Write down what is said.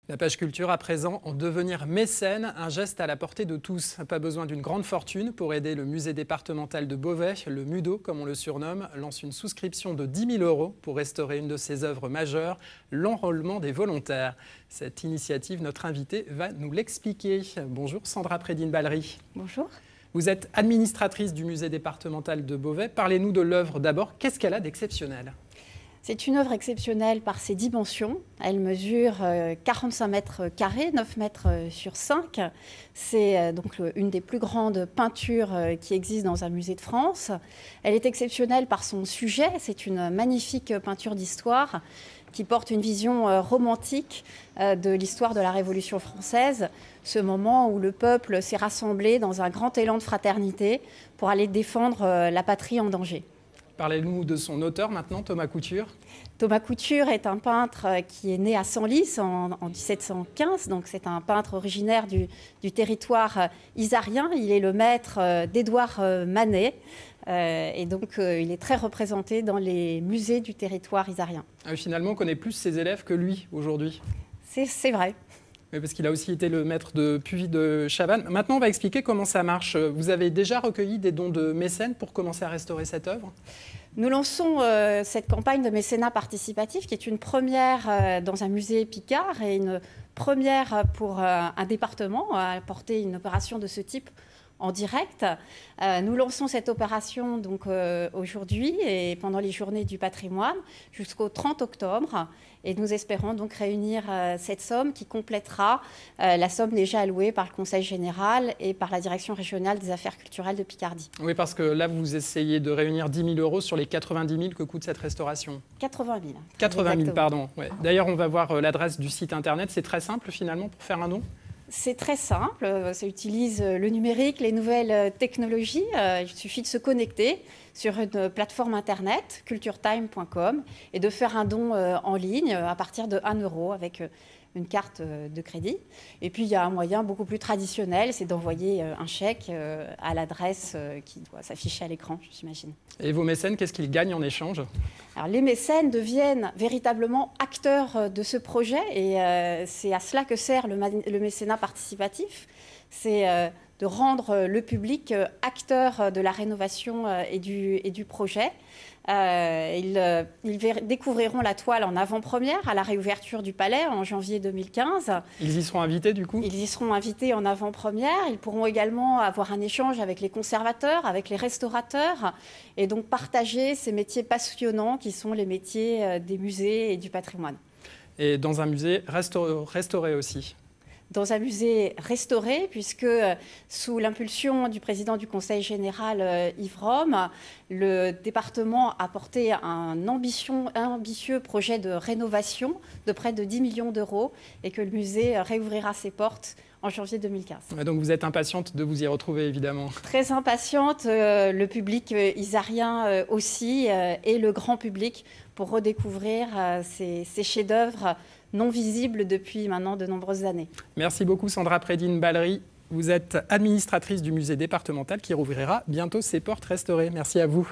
La page culture à présent, en devenir mécène, un geste à la portée de tous. Pas besoin d'une grande fortune pour aider le musée départemental de Beauvais, le MUDO comme on le surnomme, lance une souscription de 10 000 € pour restaurer une de ses œuvres majeures, l'enrôlement des volontaires. Cette initiative, notre invité va nous l'expliquer. Bonjour Sandra Prédine-Ballery. Bonjour. Vous êtes administratrice du musée départemental de Beauvais. Parlez-nous de l'œuvre d'abord. Qu'est-ce qu'elle a d'exceptionnel ? C'est une œuvre exceptionnelle par ses dimensions. Elle mesure 45 mètres carrés, 9 mètres sur 5. C'est donc une des plus grandes peintures qui existent dans un musée de France. Elle est exceptionnelle par son sujet. C'est une magnifique peinture d'histoire qui porte une vision romantique de l'histoire de la Révolution française, ce moment où le peuple s'est rassemblé dans un grand élan de fraternité pour aller défendre la patrie en danger. Parlez-nous de son auteur maintenant, Thomas Couture. Thomas Couture est un peintre qui est né à Senlis en 1715, donc c'est un peintre originaire du territoire isarien. Il est le maître d'Édouard Manet et donc il est très représenté dans les musées du territoire isarien. Finalement, on connaît plus ses élèves que lui aujourd'hui. C'est vrai. Oui, parce qu'il a aussi été le maître de Puvis de Chavannes. Maintenant, on va expliquer comment ça marche. Vous avez déjà recueilli des dons de mécènes pour commencer à restaurer cette œuvre ? Nous lançons cette campagne de mécénat participatif qui est une première dans un musée Picard et une première pour un département à porter une opération de ce type en direct. Nous lançons cette opération donc aujourd'hui et pendant les journées du patrimoine jusqu'au 30 octobre. Et nous espérons donc réunir cette somme qui complétera la somme déjà allouée par le Conseil général et par la Direction régionale des affaires culturelles de Picardie. Oui, parce que là, vous essayez de réunir 10 000 € sur les 90 000 que coûte cette restauration. 80 000. 80 000, pardon. Ouais. D'ailleurs, on va voir l'adresse du site internet. C'est très simple finalement pour faire un don ? C'est très simple, ça utilise le numérique, les nouvelles technologies. Il suffit de se connecter sur une plateforme internet, culturetime.com, et de faire un don en ligne à partir de 1 € avec une carte de crédit. Et puis il y a un moyen beaucoup plus traditionnel, c'est d'envoyer un chèque à l'adresse qui doit s'afficher à l'écran, j'imagine. Et vos mécènes, qu'est-ce qu'ils gagnent en échange ? Alors, les mécènes deviennent véritablement acteurs de ce projet et c'est à cela que sert le mécénat participatif. C'est de rendre le public acteur de la rénovation et du projet. Ils découvriront la toile en avant-première à la réouverture du Palais en janvier 2015. Ils y seront invités du coup ? Ils y seront invités en avant-première. Ils pourront également avoir un échange avec les conservateurs, avec les restaurateurs et donc partager ces métiers passionnants qui sont les métiers des musées et du patrimoine. Et dans un musée restauré aussi ? Dans un musée restauré, puisque sous l'impulsion du président du Conseil général Yves Rome, le département a porté un ambitieux projet de rénovation de près de 10 millions d'euros et que le musée réouvrira ses portes en janvier 2015. Donc vous êtes impatiente de vous y retrouver, évidemment. Très impatiente, le public isarien aussi, et le grand public pour redécouvrir ces chefs-d'œuvre non visibles depuis maintenant de nombreuses années. Merci beaucoup Sandra Prédine-Ballery. Vous êtes administratrice du musée départemental qui rouvrira bientôt ses portes restaurées. Merci à vous.